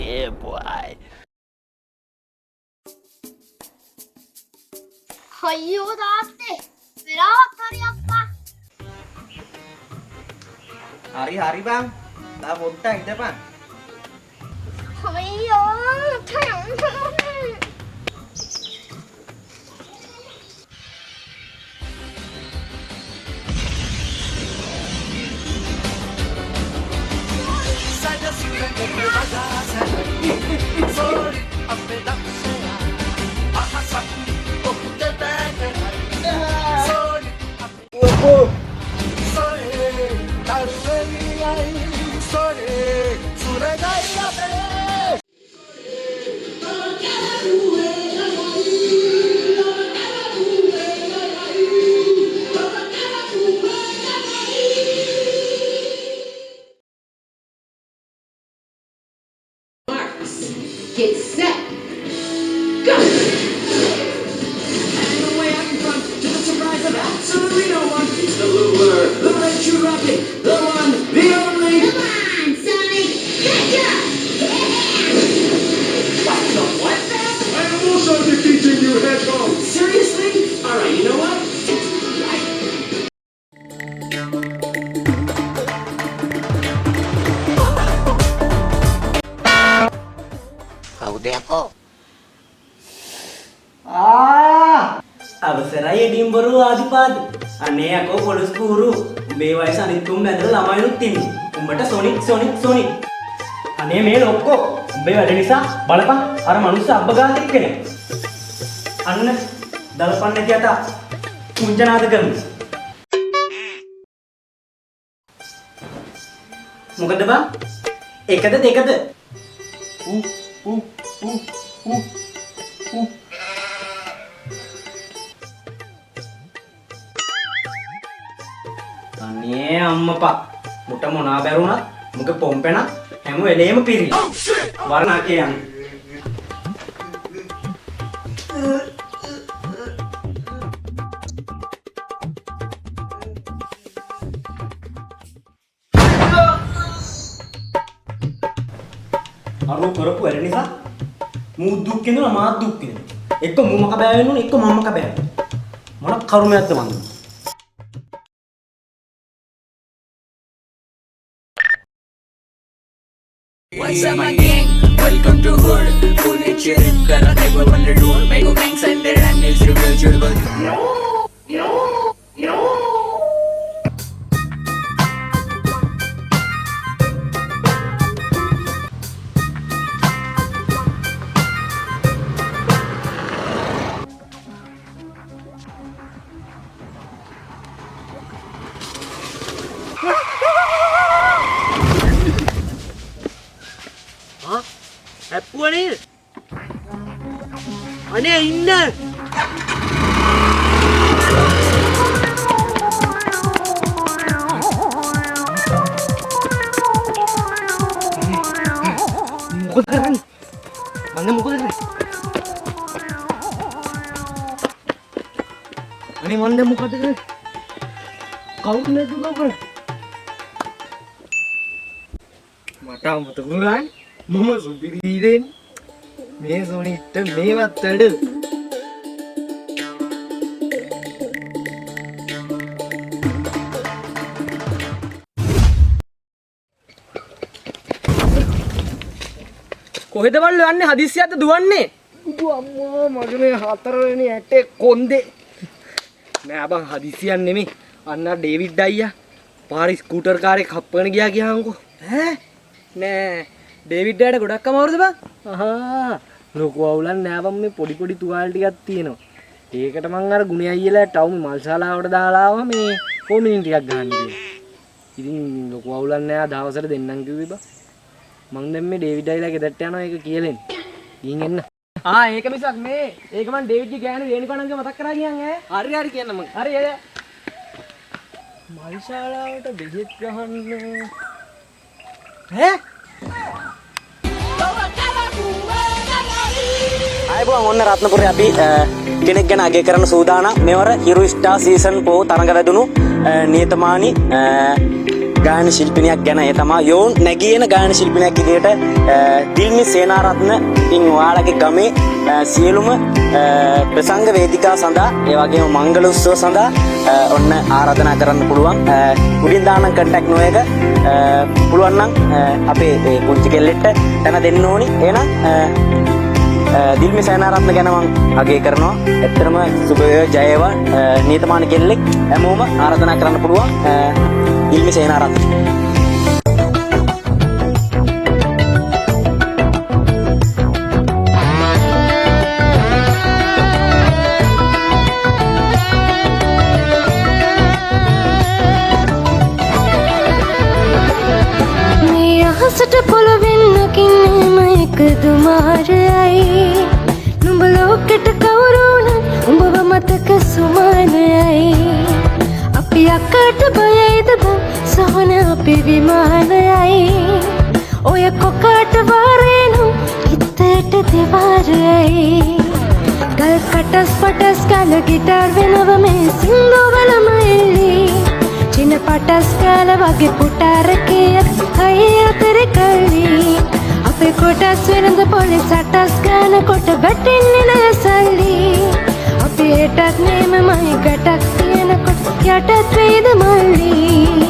Yeah, boy. අයියෝ තාත්තේ වෙලාවක් හරි අප්පා. හරි බං. තා පොඩ්ඩක් ඉඳපන්. අයියෝ Get set. Go! And away I'm from to the surprise of absolutely no one. He's the lure, the red true rocket, the one, the only. Come on, Sonic. Catch up. What the what? I am also defeating you head on. Seriously? Alright, you know what? කවුද යකෝ? අවසරයි එඩින්බරු ආදිපාද. අනේ යකෝ police කූරු. මේ වයස අනිත් උන් ඇදලා ළමයිනුත් ඉන්නේ. උඹට සොනික්. අනේ මේ ලොක්කෝ. උඹේ වැඩ නිසා බලපන් අර මනුස්ස අබ්බගාතෙක් කෙනෙක්. අන්න දලපන් නැති අත කුංජනාද කරමු. මොකද බං? එකද දෙකද? අනේ අම්මපා මුට මොනා බැරුණත් මුක පොම්පෙන හැම වෙලේම පිරි. වරණා කියන්නේ. අරෝ කරපු වැඩ නිසා මූ දුක් විඳිනවා මාත් දුක් විඳිනවා. එක්ක මූමක බෑ වෙනුනේ එක්ක මම්මක බෑ. මොන කරුමයක්ද මන්ද? What's up my gang? Welcome to Hood. Full nature in Kara never wonder do. Mego gangs and their handles reversible. ඇප්පුවා නේද? අනේ ඉන්න. මොකද කරන්නේ? මන්ද මොකද කරන්නේ? අනේ මන්ද මොකද කරන්නේ? කවුරුද නේද කරන්නේ? මට අමතක වුණා. මම සුපිරිදෙන් මේ සොනිට මේවත් වැඩ කොහෙද බල්ලෝ යන්නේ හදිස්සියක්ද දුවන්නේ බුදු අම්මෝ මගේ මේ හතරවෙනි ඇටේ කොන්දේ නෑ බං හදිස්සියක් නෙමෙයි අන්න ඩේවිඩ් අයියා පාරේ ස්කූටර් කාරේ කප්පගෙන ගියා කියහන්කෝ ඈ නෑ ඩේවිඩ් අයියට ගොඩක් අමාරුද බං අහා ලොකු අවුලක් නෑ බං මේ පොඩි තුවාල ටිකක් තියෙනවා ඒකට මං අර ගුණේ අයියලා ටවුම් මල්ශාලාවට දාලා ආවා මේ කොමිනින් ටිකක් ගහන්න කියලා ඉතින් ලොකු අවුලක් නෑ දවසට දෙන්නම් කිව්වේ බං මං දැන් මේ ඩේවිඩ් අයිලා ගෙදරට යනවා ඒක කියලෙන් ගිහින් එන්න ඒක මිසක් මේ ඒක මං ඩේවිඩ්ගේ ගෑනු රේණිකණන්ගේ මතක් කරා කියන් හරි කියන්න මං හරි එය මල්ශාලාවට බෙහෙත් ගහන්න ඈ අයබුවන් ඔන්න රත්නපුරේ අපි කෙනෙක් ගැන අගය කරන්න සූදානම්. මෙවර හිරු ස්ටාර් සීසන් 4 තරඟ වැදුණු නියතමානී ගායන ශිල්පිනියක් ගැන. ඒ තමයි යෝන් නැගියන ගායන ශිල්පිනියක් විදිහට දිල්මි සේනාරත්න ඉතින් ඔයාලගේ ගමේ සියලුම ප්‍රසංග වේදිකා සඳහා ඒ වගේම මංගල උත්සව සඳහා ඔන්න ආරාධනා කරන්න පුළුවන්. උඩින් දාන කන්ටැක්ට් නෝයක පුළුවන් නම් අපේ ඒ පුංචි කෙල්ලෙක්ට තන දෙන්න ඕනි. එහෙනම් දිල්මි සේනාරත්න ගැන මම අගය කරනවා. ඇත්තටම සුබය ජයවා නියතමානී කෙල්ලෙක් හැමෝම ආරාධනා කරන්න පුළුවන්. දිල්මි සේනාරත්න හසට පොළවෙන් නකින්නේම එකදු මාරයයි නුඹ ලෝකෙට කවුරුණත් උඹව මතක සුමානයයි අපි අක්කට බයයිද බං සහන අපි විමානයයි ඔය කොකට වාරේනම් හිතට දෙවාරයයි ගල් කටස් පටස් කල ගිටාර් වෙනව මේ සිංදුවලම එල්ලි චින පටස් කාල වගේ පුටාරකේ අය අතර කල්ලි අපේ කොටස් වෙනද පොලි සටස් ගාන කොට වැටෙන්නේ නෑ සල්ලි අපි හෙටත් නේම මයි ගැටක් තියෙනකොට යටත් වේද මල්ලි